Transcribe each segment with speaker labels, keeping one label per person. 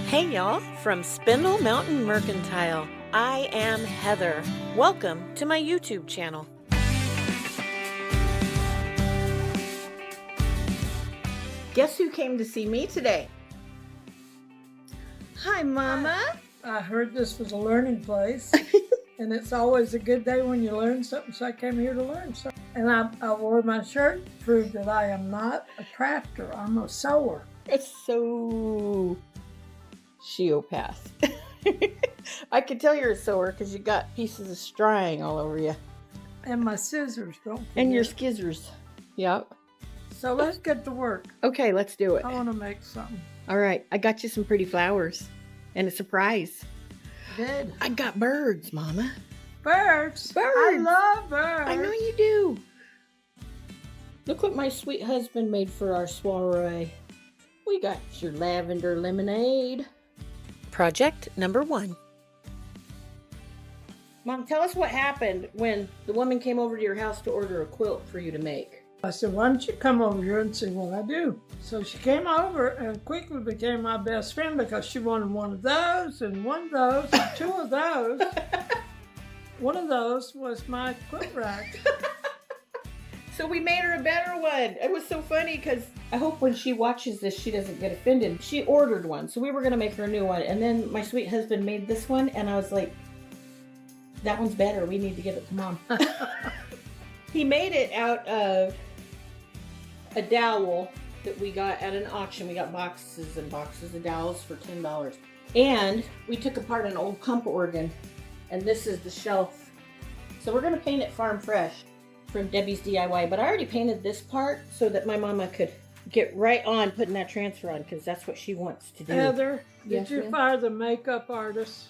Speaker 1: Hey y'all, from Spindle Mountain Mercantile, I am Heather. Welcome to my YouTube channel. Guess who came to see me today? Hi, Mama.
Speaker 2: I heard this was a learning place, and it's always a good day when you learn something, so I came here to learn something. And I wore my shirt to prove that I am not a crafter, I'm a sewer.
Speaker 1: It's so Sheopath. I could tell you're a sewer because you got pieces of string all over you.
Speaker 2: And my scissors, don't forget.
Speaker 1: And your skizzers. Yep.
Speaker 2: So let's get to work.
Speaker 1: Okay, let's do it.
Speaker 2: I want to make something.
Speaker 1: All right, I got you some pretty flowers and a surprise.
Speaker 2: Good.
Speaker 1: I got birds, Mama.
Speaker 2: Birds?
Speaker 1: Birds.
Speaker 2: I love birds.
Speaker 1: I know you do. Look what my sweet husband made for our soiree. We got your lavender lemonade. Project number 1. Mom, tell us what happened when the woman came over to your house to order a quilt for you to make.
Speaker 2: I said, why don't you come over here and see what I do? So she came over and quickly became my best friend because she wanted one of those and one of those and 2 of those. One of those was my quilt rack.
Speaker 1: So we made her a better one. It was so funny because I hope when she watches this, she doesn't get offended. She ordered one, so we were going to make her a new one. And then my sweet husband made this one, and I was like, that one's better. We need to give it to Mom. He made it out of a dowel that we got at an auction. We got boxes and boxes of dowels for $10. And we took apart an old pump organ, and this is the shelf. So we're going to paint it farm fresh from Debi's DIY, but I already painted this part so that my mama could get right on putting that transfer on because that's what she wants to do.
Speaker 2: Heather,
Speaker 1: Yes,
Speaker 2: did you
Speaker 1: ma'am?
Speaker 2: fire the makeup artist?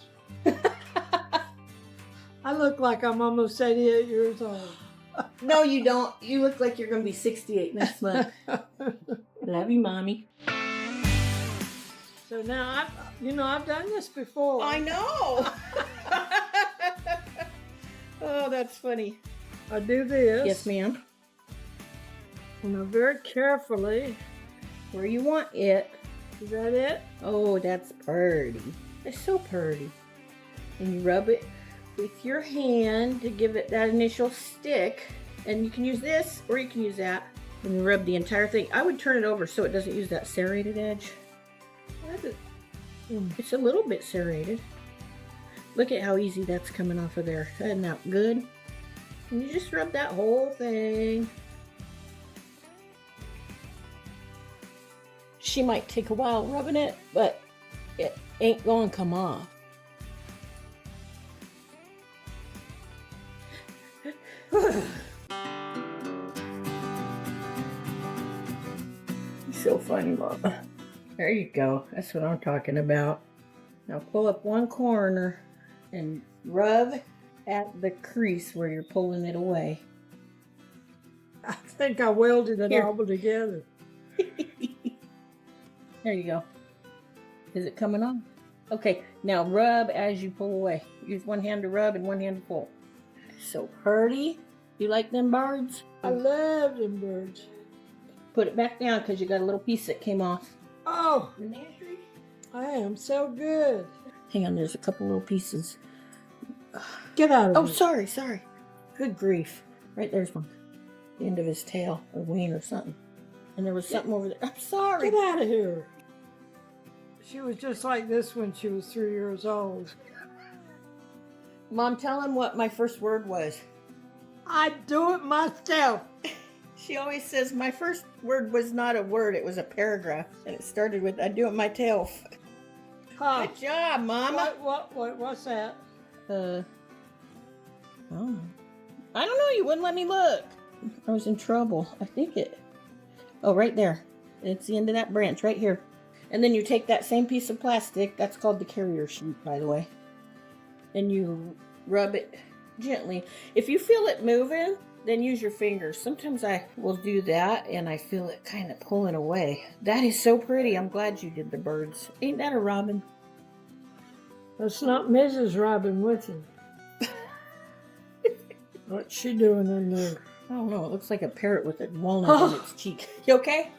Speaker 2: I look like I'm almost 88 years old.
Speaker 1: No, you don't. You look like you're going to be 68 next month. Love you, Mommy.
Speaker 2: So now, I've done this before.
Speaker 1: I know. Oh, that's funny.
Speaker 2: I do this.
Speaker 1: Yes, ma'am.
Speaker 2: And I very carefully.
Speaker 1: Where you want it.
Speaker 2: Is that it?
Speaker 1: Oh, that's pretty. It's so pretty. And you rub it with your hand to give it that initial stick. And you can use this or you can use that. And you rub the entire thing. I would turn it over so it doesn't use that serrated edge. It's a little bit serrated. Look at how easy that's coming off of there. Isn't that good? And you just rub that whole thing. She might take a while rubbing it, but it ain't gonna come off. So funny, Mama. There you go. That's what I'm talking about. Now pull up one corner and rub at the crease where you're pulling it away.
Speaker 2: I think I welded it
Speaker 1: Here.
Speaker 2: all together.
Speaker 1: There you go. Is it coming on? Okay, now rub as you pull away. Use one hand to rub and one hand to pull. So pretty. You like them birds?
Speaker 2: I love them birds.
Speaker 1: Put it back down because you got a little piece that came off.
Speaker 2: Oh, I am so good.
Speaker 1: Hang on, there's a couple little pieces.
Speaker 2: Get out of
Speaker 1: Oh,
Speaker 2: here.
Speaker 1: sorry. Good grief. Right there's one. The end of his tail or wing or something. And there was something over there. I'm sorry.
Speaker 2: Get out of here. She was just like this when she was 3 years old.
Speaker 1: Mom, tell him what my first word was.
Speaker 2: I do it myself.
Speaker 1: She always says my first word was not a word, it was a paragraph. And it started with, I do it myself.
Speaker 2: Huh.
Speaker 1: Good job, Mama.
Speaker 2: What's that?
Speaker 1: Oh. I don't know, you wouldn't let me look. I was in trouble. I think it... Oh, right there. It's the end of that branch right here. And then you take that same piece of plastic, that's called the carrier sheet, by the way. And you rub it gently. If you feel it moving, then use your fingers. Sometimes I will do that and I feel it kind of pulling away. That is so pretty. I'm glad you did the birds. Ain't that a robin?
Speaker 2: That's not Mrs. Robin with you. What's she doing in there?
Speaker 1: I don't know. It looks like a parrot with a walnut on its cheek. You okay?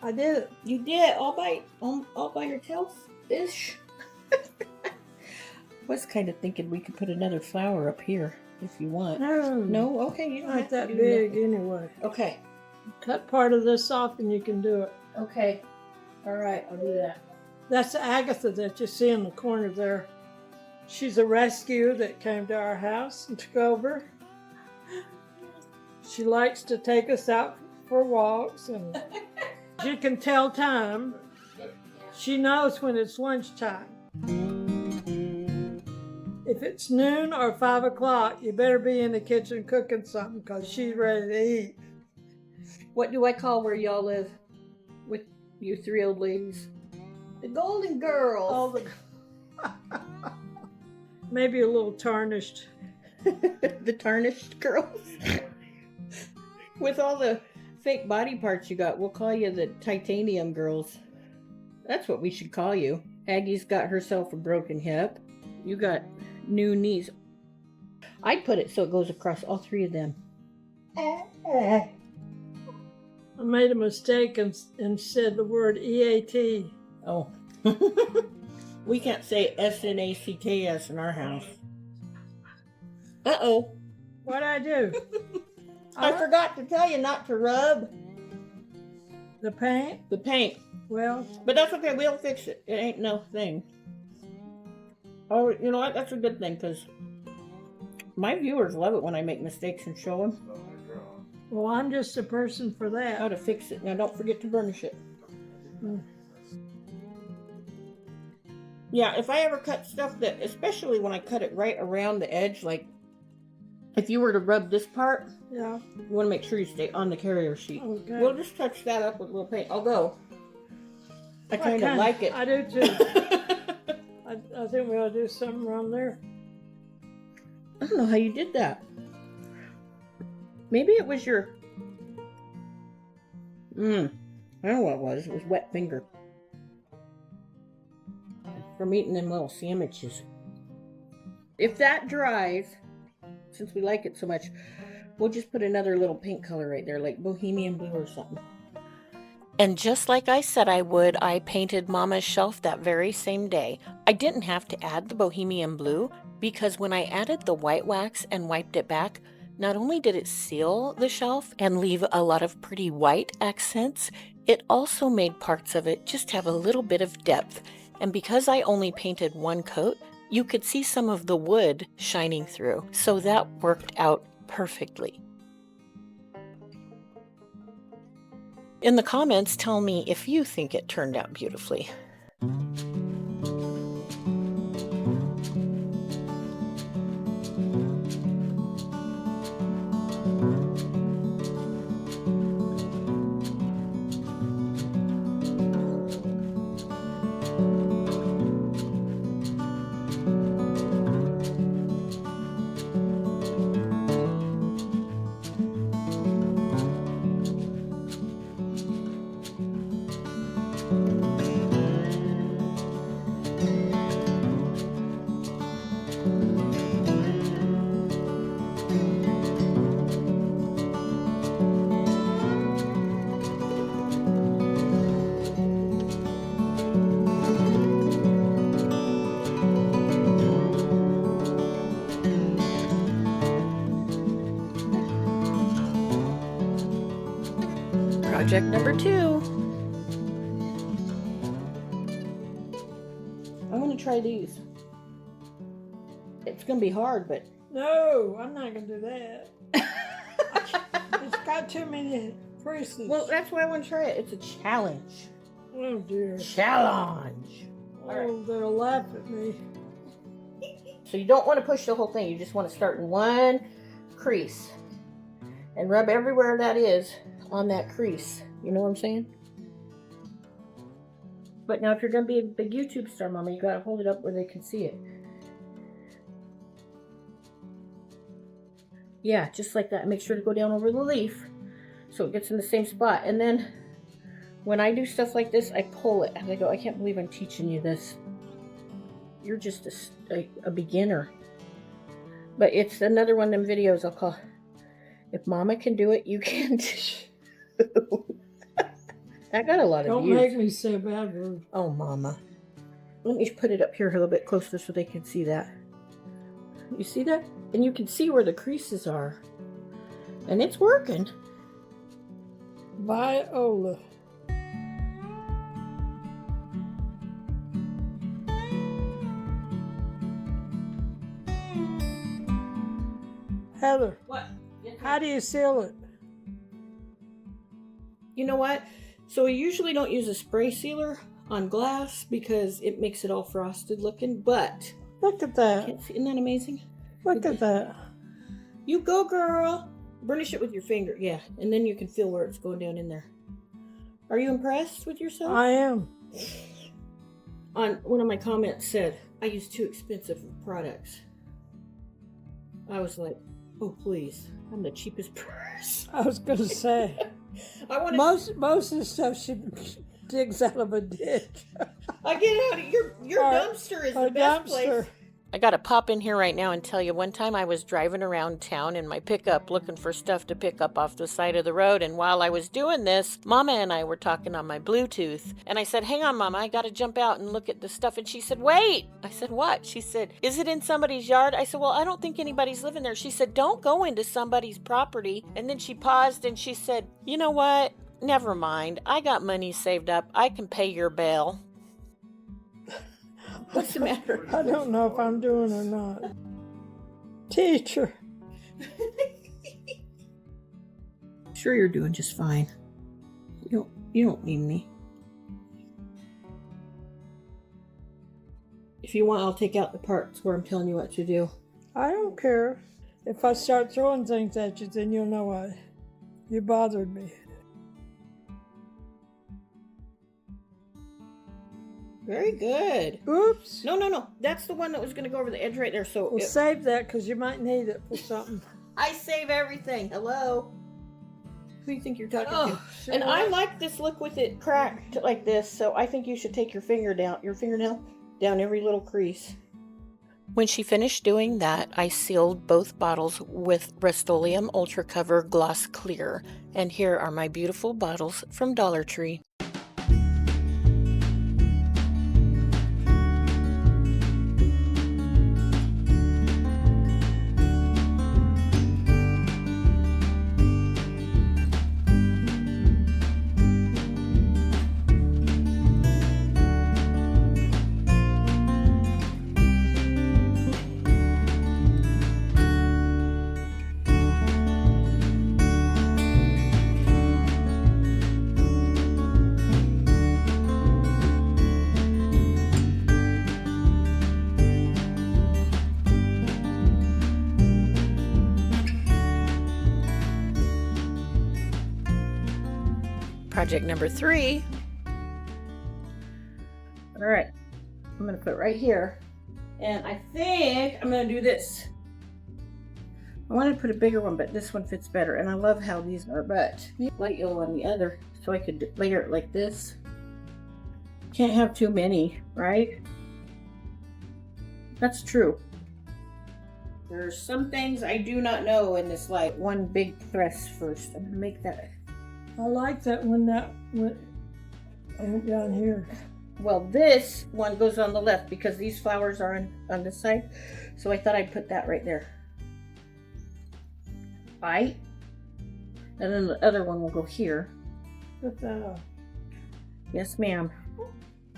Speaker 2: I did it.
Speaker 1: You did all by yourself ish. Was kind of thinking we could put another flower up here if you want. No, okay, you don't
Speaker 2: Not
Speaker 1: have to
Speaker 2: that
Speaker 1: do
Speaker 2: big
Speaker 1: nothing.
Speaker 2: anyway.
Speaker 1: Okay,
Speaker 2: Cut part of this off and you can do it.
Speaker 1: okay, all right, I'll do that.
Speaker 2: That's Agatha that you see in the corner there. She's a rescue that came to our house and took over. She likes to take us out for walks, and you can tell time. She knows when it's lunchtime. If it's noon or 5 o'clock, you better be in the kitchen cooking something because she's ready to eat.
Speaker 1: What do I call where y'all live with you three old ladies? The Golden Girls.
Speaker 2: All the maybe a little tarnished.
Speaker 1: The tarnished girls. With all the fake body parts you got, we'll call you the titanium girls. That's what we should call you. Aggie's got herself a broken hip. You got new knees. I'd put it so it goes across all three of them.
Speaker 2: I made a mistake and said the word EAT.
Speaker 1: Oh. We can't say SNACKS in our house. Uh-oh.
Speaker 2: What'd I do?
Speaker 1: I forgot to tell you not to rub
Speaker 2: The paint?
Speaker 1: the paint.
Speaker 2: Well,
Speaker 1: But that's okay. We'll fix it. It ain't no thing. Oh, you know what? That's a good thing because my viewers love it when I make mistakes and show them
Speaker 2: well, I'm just a person for
Speaker 1: how
Speaker 2: that.
Speaker 1: to fix it. Now, don't forget to burnish it.
Speaker 2: Mm.
Speaker 1: Yeah, if I ever cut stuff that, especially when I cut it right around the edge, like if you were to rub this part,
Speaker 2: Yeah.
Speaker 1: you want to make sure you stay on the carrier sheet.
Speaker 2: Okay.
Speaker 1: We'll just touch that up with a little paint. I'll go. I kind of like it.
Speaker 2: I do too. I think we ought to do something around there.
Speaker 1: I don't know how you did that. Maybe it was your... I don't know what it was. It was wet finger. From eating them little sandwiches. If that dries, since we like it so much, we'll just put another little pink color right there, like bohemian blue or something. And just like I said I would, I painted Mama's shelf that very same day. I didn't have to add the bohemian blue because when I added the white wax and wiped it back, not only did it seal the shelf and leave a lot of pretty white accents, it also made parts of it just have a little bit of depth. And because I only painted one coat, you could see some of the wood shining through. So that worked out perfectly. In the comments, tell me if you think it turned out beautifully. Project number 2. I'm going to try these. It's going to be hard, but...
Speaker 2: No, I'm not going to do that. It's got too many creases.
Speaker 1: Well, that's why I want to try it. It's a challenge.
Speaker 2: Oh, dear.
Speaker 1: Challenge.
Speaker 2: Oh, they'll laugh at me.
Speaker 1: So you don't want to push the whole thing. You just want to start in one crease. And rub everywhere that is on that crease. You know what I'm saying? But now if you're going to be a big YouTube star, Mama, you got to hold it up where they can see it. Yeah, just like that. Make sure to go down over the leaf so it gets in the same spot. And then when I do stuff like this, I pull it. And I go, I can't believe I'm teaching you this. You're just a beginner. But it's another one of them videos I'll call, if Mama can do it, you can too. I got a lot of
Speaker 2: Don't
Speaker 1: views.
Speaker 2: make me say a bad word.
Speaker 1: Oh, Mama. Let me put it up here a little bit closer so they can see that. You see that? And you can see where the creases are. And it's working.
Speaker 2: Viola. Heather,
Speaker 1: What?
Speaker 2: how do you seal it?
Speaker 1: You know what? So we usually don't use a spray sealer on glass because it makes it all frosted looking, but
Speaker 2: Look at that.
Speaker 1: isn't that amazing?
Speaker 2: Look at that.
Speaker 1: You go, girl. Burnish it with your finger. Yeah, and then you can feel where it's going down in there. Are you impressed with yourself?
Speaker 2: I am.
Speaker 1: On one of my comments said, I use too expensive products. I was like, oh, please. I'm the cheapest person.
Speaker 2: I was going to say.
Speaker 1: I want to.
Speaker 2: Most of the stuff she digs out of a ditch.
Speaker 1: I get out of your
Speaker 2: Our-
Speaker 1: dumpster is
Speaker 2: our
Speaker 1: the best
Speaker 2: dumpster.
Speaker 1: place. I gotta pop in here right now and tell you, one time I was driving around town in my pickup looking for stuff to pick up off the side of the road, and while I was doing this, Mama and I were talking on my Bluetooth, and I said, hang on, Mama, I gotta jump out and look at the stuff, and she said, wait! I said, what? She said, is it in somebody's yard? I said, well, I don't think anybody's living there. She said, don't go into somebody's property, and then she paused and she said, you know what? Never mind. I got money saved up. I can pay your bail. What's the matter?
Speaker 2: I don't know if I'm doing or not. Teacher.
Speaker 1: Sure, you're doing just fine. You don't need me. If you want, I'll take out the parts where I'm telling you what to do.
Speaker 2: I don't care. If I start throwing things at you, then you'll know why. You bothered me.
Speaker 1: Very good.
Speaker 2: Oops.
Speaker 1: No. That's the one that was going to go over the edge right there. So
Speaker 2: We'll save that because you might need it for something.
Speaker 1: I save everything. Hello? Who do you think you're talking to?
Speaker 2: Sure.
Speaker 1: And I like this look with it cracked like this, so I think you should take your fingernail down every little crease. When she finished doing that, I sealed both bottles with Rust-Oleum Ultra Cover Gloss Clear. And here are my beautiful bottles from Dollar Tree. Project number 3. All right, I'm gonna put it right here. And I think I'm gonna do this. I wanted to put a bigger one, but this one fits better. And I love how these are, but light yellow on the other, so I could layer it like this. Can't have too many, right? That's true. There's some things I do not know in this life. One big press first. I'm gonna make that.
Speaker 2: I like that when that went down here.
Speaker 1: Well, this one goes on the left because these flowers are on this side. So I thought I'd put that right there. Right? And then the other one will go here.
Speaker 2: Put that up.
Speaker 1: Yes, ma'am.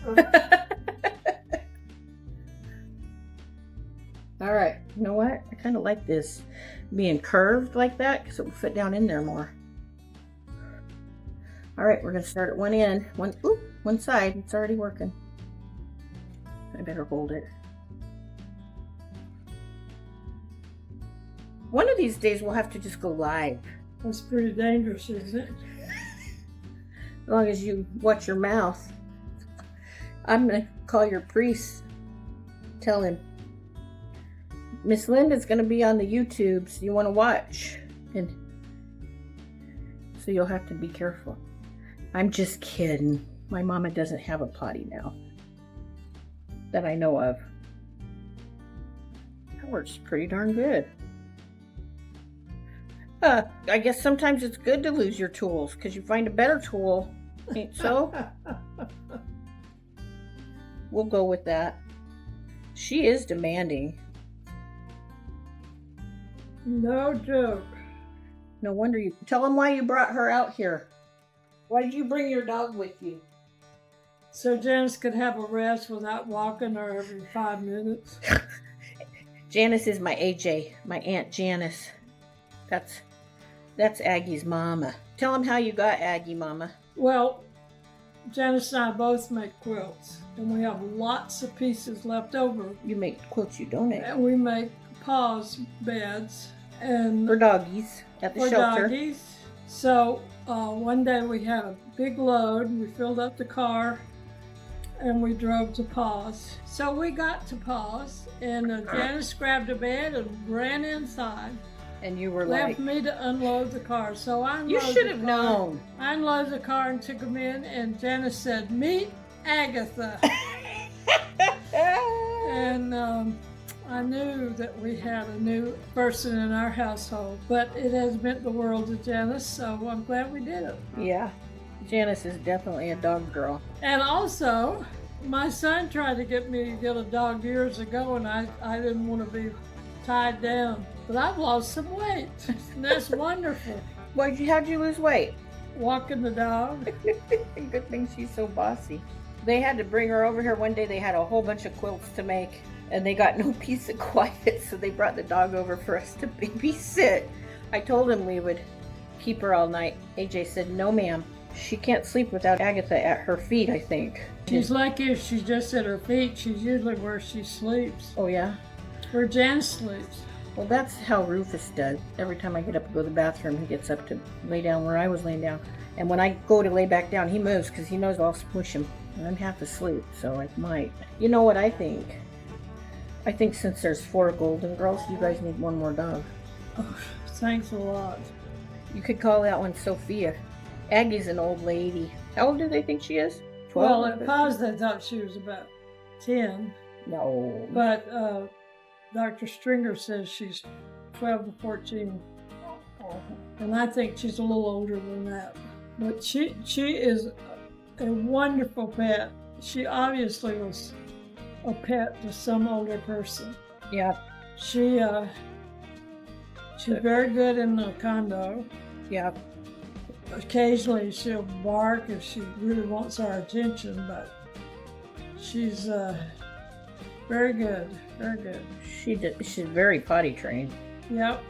Speaker 1: All right. You know what? I kind of like this being curved like that because it will fit down in there more. All right, we're going to start at one end. One side. It's already working. I better hold it. One of these days we'll have to just go live.
Speaker 2: That's pretty dangerous, isn't it?
Speaker 1: As long as you watch your mouth. I'm going to call your priest. Tell him, Miss Linda's going to be on the YouTubes. You want to watch? And so you'll have to be careful. I'm just kidding. My mama doesn't have a potty mouth that I know of. That works pretty darn good. I guess sometimes it's good to lose your tools because you find a better tool Ain't so? We'll go with that. She is demanding.
Speaker 2: No joke.
Speaker 1: No wonder you... Tell them why you brought her out here. Why did you bring your dog with you?
Speaker 2: So Janice could have a rest without walking her every 5 minutes.
Speaker 1: Janice is my AJ, my Aunt Janice. That's Aggie's mama. Tell them how you got Aggie, Mama.
Speaker 2: Well, Janice and I both make quilts, and we have lots of pieces left over.
Speaker 1: You make quilts you donate.
Speaker 2: And we make paws beds and
Speaker 1: For doggies at the
Speaker 2: for
Speaker 1: shelter.
Speaker 2: doggies. So one day we had a big load. We filled up the car, and we drove to Paws. So we got to Paws, and Janice grabbed a bed and ran inside.
Speaker 1: And you were
Speaker 2: Left
Speaker 1: like...
Speaker 2: me to unload the car. So I unloaded
Speaker 1: You should have known.
Speaker 2: I unloaded the car and took them in, and Janice said, "Meet Agatha." And I knew that we had a new person in our household, but it has meant the world to Janice, so I'm glad we did it.
Speaker 1: Yeah. Janice is definitely a dog girl.
Speaker 2: And also, my son tried to get me to get a dog years ago, and I didn't want to be tied down. But I've lost some weight, and that's wonderful.
Speaker 1: How'd you lose weight?
Speaker 2: Walking the dog.
Speaker 1: Good thing she's so bossy. They had to bring her over here one day. They had a whole bunch of quilts to make, and they got no peace of quiet, so they brought the dog over for us to babysit. I told him we would keep her all night. AJ said, "No, ma'am. She can't sleep without Agatha at her feet, I think."
Speaker 2: She's lucky if she's just at her feet. She's usually where she sleeps.
Speaker 1: Oh, yeah?
Speaker 2: Where Jan sleeps.
Speaker 1: Well, that's how Rufus does. Every time I get up to go to the bathroom, he gets up to lay down where I was laying down. And when I go to lay back down, he moves because he knows I'll squish him. And I'm half asleep, so I might. You know what I think? I think since there's 4 golden girls, you guys need one more dog.
Speaker 2: Oh, thanks a lot.
Speaker 1: You could call that one Sophia. Aggie's an old lady. How old do they think she is? 12?
Speaker 2: Well, at Paws they thought she was about 10.
Speaker 1: No.
Speaker 2: But Dr. Stringer says she's 12 to 14. And I think she's a little older than that. But she is a wonderful pet. She obviously was a pet to some older person.
Speaker 1: Yeah.
Speaker 2: She's very good in the condo.
Speaker 1: Yeah.
Speaker 2: Occasionally she'll bark if she really wants our attention, but she's very good, very good.
Speaker 1: She's very potty trained.
Speaker 2: Yep.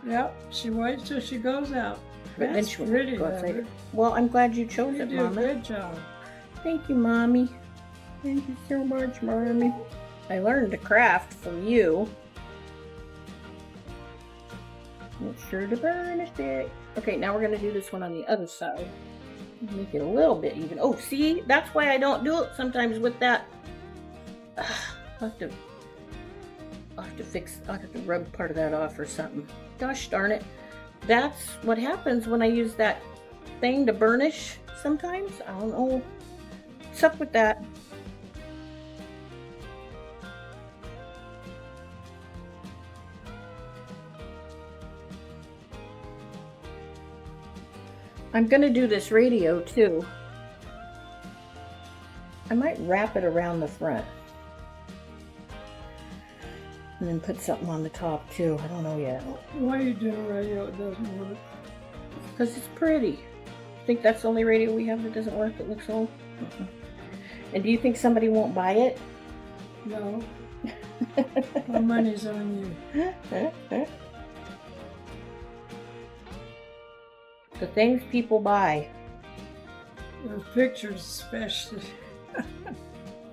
Speaker 2: Yep. She waits till she goes out.
Speaker 1: But then
Speaker 2: That's
Speaker 1: she
Speaker 2: pretty.
Speaker 1: go outside.
Speaker 2: Heather.
Speaker 1: Well, I'm glad you chose
Speaker 2: You
Speaker 1: it,
Speaker 2: do
Speaker 1: Mama.
Speaker 2: a good job.
Speaker 1: Thank you, Mommy. Thank you so much, Mommy. I learned to craft from you. Make sure to burnish it. Okay, now we're going to do this one on the other side. Make it a little bit even. Oh, see? That's why I don't do it sometimes with that. I'll have to rub part of that off or something. Gosh darn it. That's what happens when I use that thing to burnish sometimes. I don't know what's up with that. I'm gonna do this radio too. I might wrap it around the front. And then put something on the top too. I don't know yet.
Speaker 2: Why are you doing radio? It doesn't work.
Speaker 1: Because it's pretty. I think that's the only radio we have that doesn't work that looks old. And do you think somebody won't buy it?
Speaker 2: No. My money's on you.
Speaker 1: The things people buy.
Speaker 2: Those pictures especially.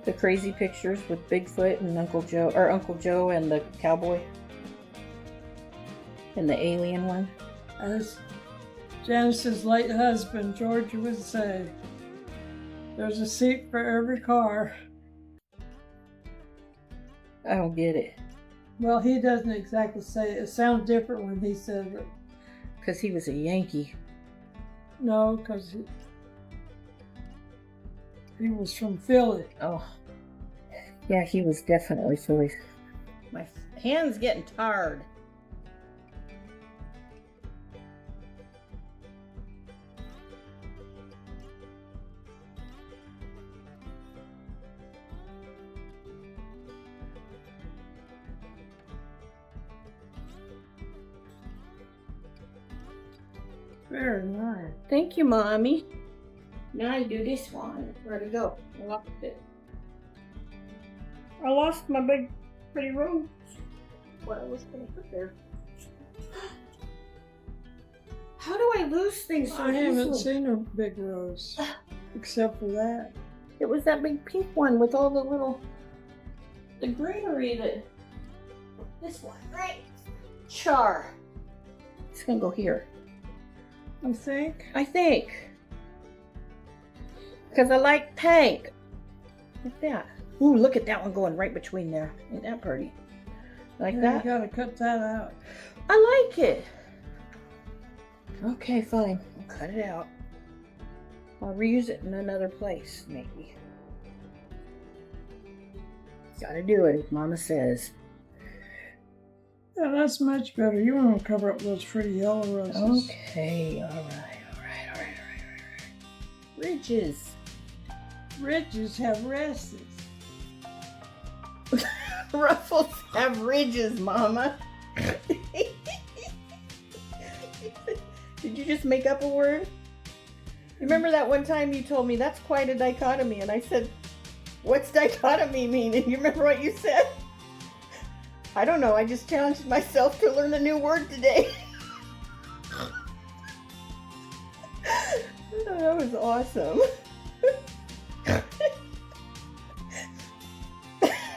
Speaker 1: The crazy pictures with Bigfoot and Uncle Joe and the cowboy. And the alien one.
Speaker 2: As Janice's late husband, George, would say, there's a seat for every car.
Speaker 1: I don't get it.
Speaker 2: Well, he doesn't exactly say it. It sounds different when he says it.
Speaker 1: Because he was a Yankee.
Speaker 2: No, because he was from Philly.
Speaker 1: Oh. Yeah, he was definitely Philly. My hand's getting tired.
Speaker 2: Very nice.
Speaker 1: Thank you, Mommy. Now I do this one. Where'd it go? I lost it. I lost my big pretty rose. What I was going to put there. How do I lose things so
Speaker 2: I haven't
Speaker 1: easily?
Speaker 2: seen a big rose, except for that.
Speaker 1: It was that big pink one with all the greenery that... This one, right? Char. It's going to go here.
Speaker 2: I think.
Speaker 1: I think. Because I like pink. Like that. Ooh, look at that one going right between there. Ain't that pretty? Like that?
Speaker 2: You gotta cut that out.
Speaker 1: I like it. Okay, fine. I'll cut it out. I'll reuse it in another place, maybe. Gotta do it, as Mama says.
Speaker 2: Yeah, that's much better. You want to cover up those pretty yellow roses.
Speaker 1: Okay, all right. Ridges.
Speaker 2: Ridges have resses.
Speaker 1: Ruffles have ridges, Mama. Did you just make up a word? You remember that one time you told me that's quite a dichotomy, and I said, what's dichotomy mean? And you remember what you said? I don't know, I just challenged myself to learn a new word today. That was awesome.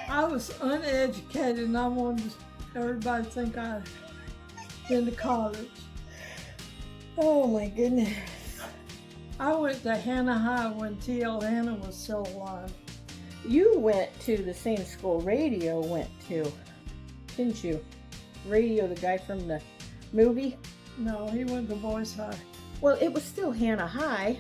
Speaker 2: I was uneducated and I wanted everybody to think I'd been to college.
Speaker 1: Oh my goodness.
Speaker 2: I went to Hannah High when T.L. Hannah was still alive.
Speaker 1: You went to the same school Radio went to, didn't you? Radio, the guy from the movie?
Speaker 2: No, he went to Boys High.
Speaker 1: Well, it was still Hannah High.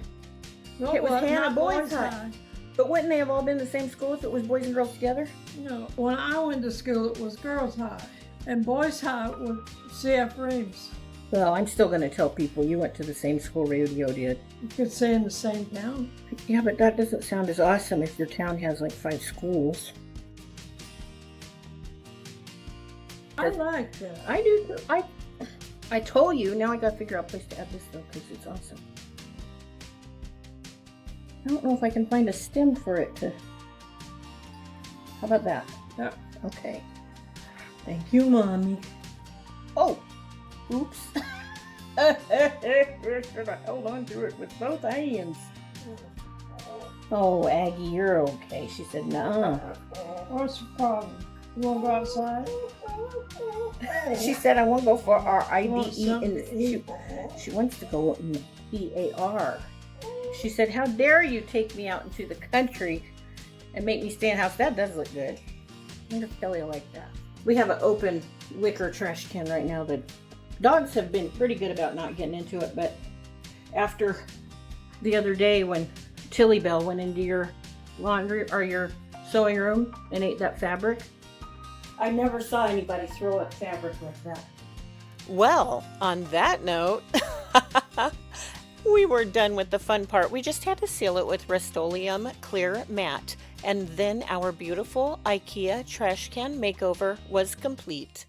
Speaker 2: No,
Speaker 1: It was
Speaker 2: not
Speaker 1: Hannah Boys High. But wouldn't they have all been the same school if it was boys and girls together?
Speaker 2: No, when I went to school, it was Girls High. And Boys High was C.F. Reeves.
Speaker 1: Well, I'm still going to tell people you went to the same school Radio did.
Speaker 2: You could say in the same town.
Speaker 1: Yeah, but that doesn't sound as awesome if your town has like 5 schools.
Speaker 2: I like that.
Speaker 1: I do. I told you. Now I got to figure out a place to add this though because it's awesome. I don't know if I can find a stem for it to... How about that?
Speaker 2: Yep.
Speaker 1: Okay. Thank you, Mommy. Oh! Oops. Should I hold on to it with both hands? Oh, Aggie, you're okay. She said, no.
Speaker 2: What's the problem? You want to go outside?
Speaker 1: She said, I won't go for R-I-D-E.
Speaker 2: Want something
Speaker 1: And
Speaker 2: to eat?
Speaker 1: she wants to go in B-A-R. She said, how dare you take me out into the country and make me stay in house? That does look good. I wonder if Kelly will like that. We have an open wicker trash can right now. The dogs have been pretty good about not getting into it, but after the other day when Tilly Bell went into your laundry or your sewing room and ate that fabric, I never saw anybody throw up fabric like that.
Speaker 3: Well, on that note, we were done with the fun part. We just had to seal it with Rust-Oleum clear matte. And then our beautiful IKEA trash can makeover was complete.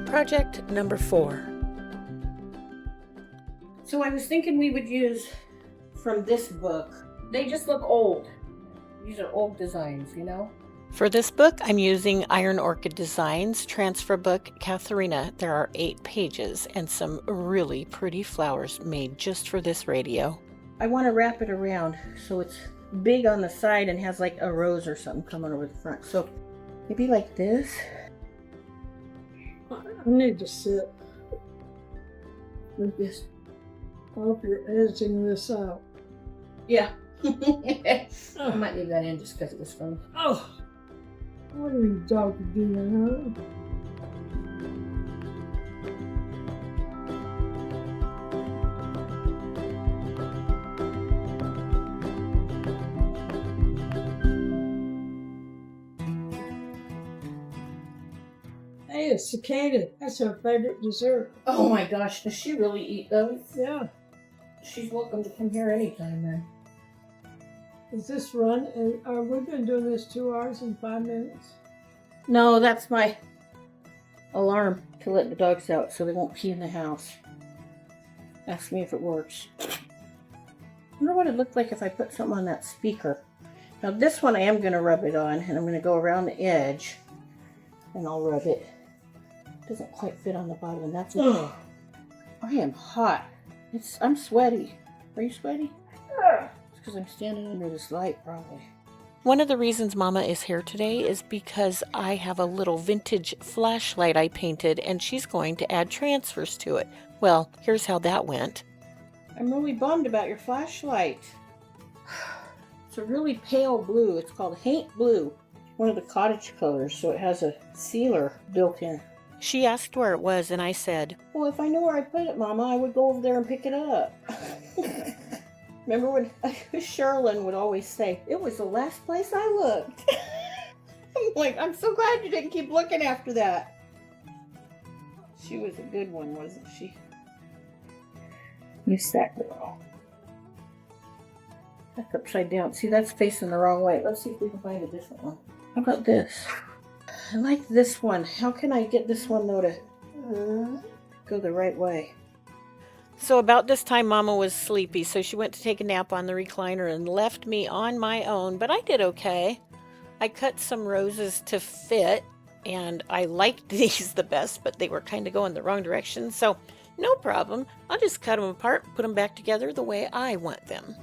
Speaker 3: Project number 4.
Speaker 1: So I was thinking we would use from this book. They just look old. These are old designs, you know?
Speaker 3: For this book, I'm using Iron Orchid Designs Transfer Book Katharina. There are 8 pages and some really pretty flowers made just for this radio.
Speaker 1: I want to wrap it around so it's big on the side and has like a rose or something coming over the front. So maybe like this.
Speaker 2: I need to sit.
Speaker 1: Like this.
Speaker 2: I hope you're editing this out.
Speaker 1: Yeah. I
Speaker 2: Oh,
Speaker 1: might leave that in just because it was fun.
Speaker 2: oh. What are these dogs doing, huh? Hey, a cicada. That's her favorite dessert.
Speaker 1: Oh my gosh, does she really eat those?
Speaker 2: Yeah.
Speaker 1: She's welcome to come here anytime then.
Speaker 2: Is this run? We've been doing this 2 hours and 5 minutes.
Speaker 1: No, that's my alarm to let the dogs out so they won't pee in the house. Ask me if it works. I wonder what it looked like if I put something on that speaker. Now this one I am going to rub it on, and I'm going to go around the edge and I'll rub it. It doesn't quite fit on the bottom, and that's okay. I am hot. I'm sweaty. Are you sweaty? It's because I'm standing under this light, probably.
Speaker 3: One of the reasons Mama is here today is because I have a little vintage flashlight I painted, and she's going to add transfers to it. Well, here's how that went.
Speaker 1: I'm really bummed about your flashlight. It's a really pale blue. It's called Haint Blue. One of the Cottage colors, so it has a sealer built in.
Speaker 3: She asked where it was, and I said,
Speaker 1: Well, if I knew where I put it, Mama, I would go over there and pick it up. Remember when Sherilyn would always say, it was the last place I looked. I'm like, I'm so glad you didn't keep looking after that. She was a good one, wasn't she? Miss that girl. That's upside down. See, that's facing the wrong way. Let's see if we can find a different one. How about this? I like this one. How can I get this one, though, to go the right way?
Speaker 3: So about this time, Mama was sleepy, so she went to take a nap on the recliner and left me on my own, but I did okay. I cut some roses to fit, and I liked these the best, but they were kind of going the wrong direction, so no problem. I'll just cut them apart, put them back together the way I want them.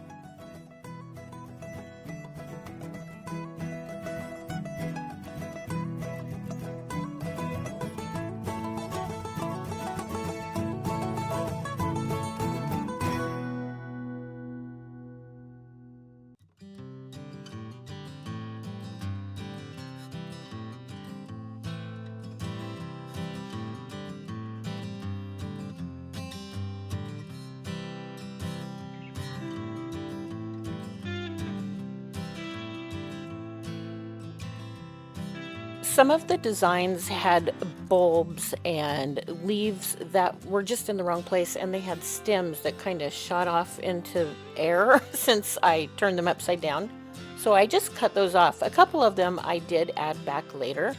Speaker 3: Some of the designs had bulbs and leaves that were just in the wrong place, and they had stems that kind of shot off into air since I turned them upside down. So I just cut those off. A couple of them I did add back later.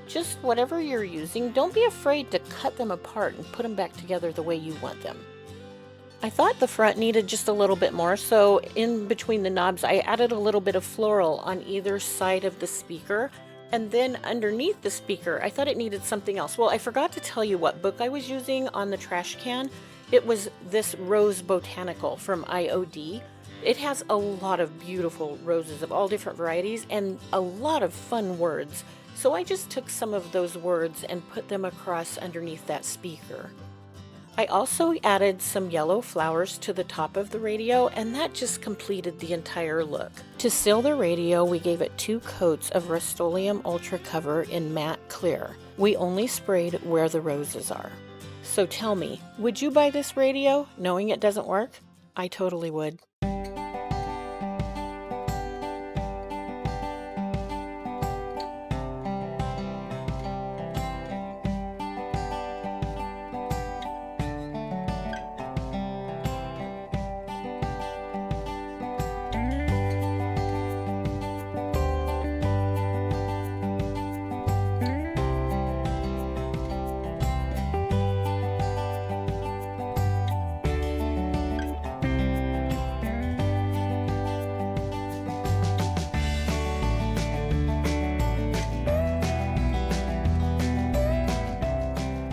Speaker 3: Just whatever you're using, don't be afraid to cut them apart and put them back together the way you want them. I thought the front needed just a little bit more, so in between the knobs I added a little bit of floral on either side of the speaker. And then underneath the speaker, I thought it needed something else. Well, I forgot to tell you what book I was using on the trash can. It was this Rose Botanical from IOD. It has a lot of beautiful roses of all different varieties and a lot of fun words. So I just took some of those words and put them across underneath that speaker. I also added some yellow flowers to the top of the radio, and that just completed the entire look. To seal the radio, we gave it 2 coats of Rust-Oleum Ultra Cover in matte clear. We only sprayed where the roses are. So tell me, would you buy this radio knowing it doesn't work? I totally would.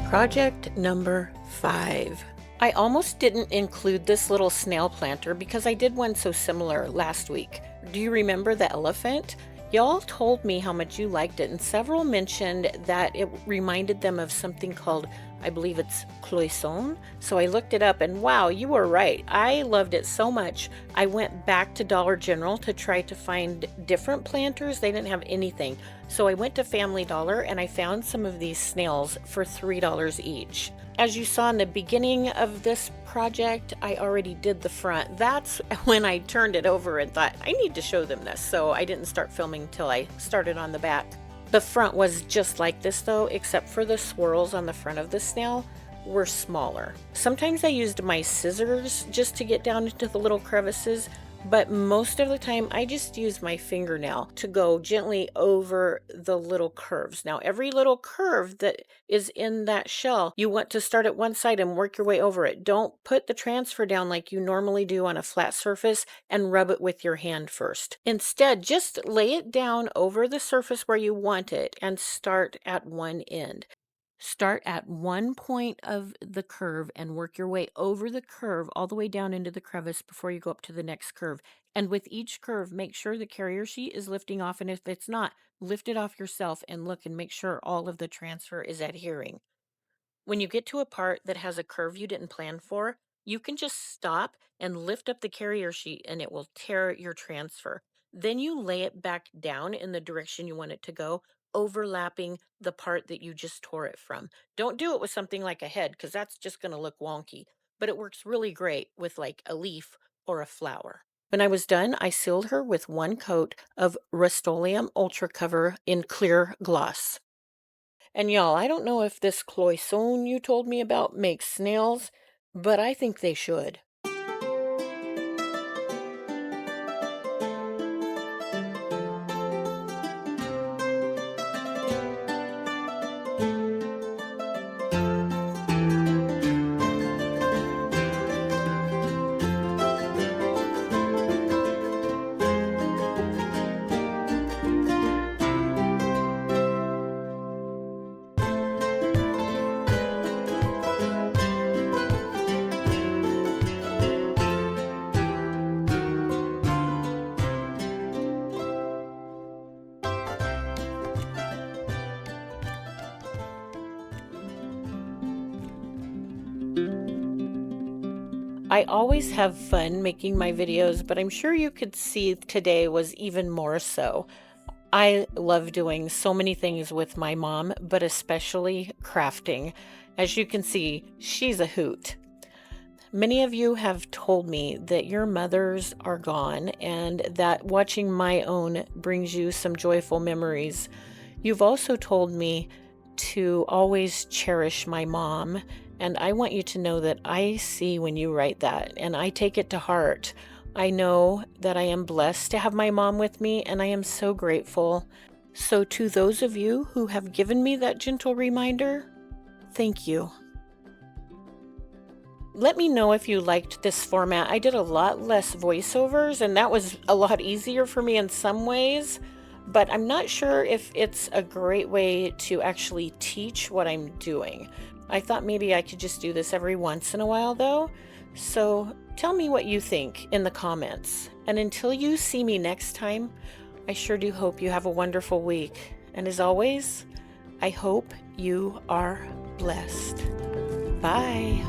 Speaker 3: Project number 5. I almost didn't include this little snail planter because I did one so similar last week. Do you remember the elephant? Y'all told me how much you liked it, and several mentioned that it reminded them of something called I believe it's cloison. So I looked it up and wow, you were right. I loved it so much. I went back to Dollar General to try to find different planters. They didn't have anything. So I went to Family Dollar and I found some of these snails for $3 each. As you saw in the beginning of this project, I already did the front. That's when I turned it over and thought, I need to show them this. So I didn't start filming till I started on the back. The front was just like this though, except for the swirls on the front of the snail were smaller. Sometimes I used my scissors just to get down into the little crevices, but most of the time I just use my fingernail to go gently over the little curves. Now every little curve that is in that shell, you want to start at one side and work your way over it. Don't put the transfer down like you normally do on a flat surface and rub it with your hand first. Instead, just lay it down over the surface where you want it and start at one end. Start at one point of the curve and work your way over the curve all the way down into the crevice before you go up to the next curve. And with each curve, make sure the carrier sheet is lifting off. And if it's not, lift it off yourself and look and make sure all of the transfer is adhering. When you get to a part that has a curve you didn't plan for, you can just stop and lift up the carrier sheet and it will tear your transfer. Then you lay it back down in the direction you want it to go, overlapping the part that you just tore it from. Don't do it with something like a head because that's just going to look wonky, but it works really great with like a leaf or a flower. When I was done, I sealed her with one coat of Rust-Oleum Ultra Cover in clear gloss. And y'all, I don't know if this cloison you told me about makes snails, but I think they should. I always have fun making my videos, but I'm sure you could see today was even more so. I love doing so many things with my mom, but especially crafting. As you can see, she's a hoot. Many of you have told me that your mothers are gone and that watching my own brings you some joyful memories. You've also told me to always cherish my mom, and I want you to know that I see when you write that, and I take it to heart. I know that I am blessed to have my mom with me, and I am so grateful. So to those of you who have given me that gentle reminder, thank you. Let me know if you liked this format. I did a lot less voiceovers, and that was a lot easier for me in some ways, but I'm not sure if it's a great way to actually teach what I'm doing. I thought maybe I could just do this every once in a while though. So tell me what you think in the comments. And until you see me next time, I sure do hope you have a wonderful week. And as always, I hope you are blessed. Bye.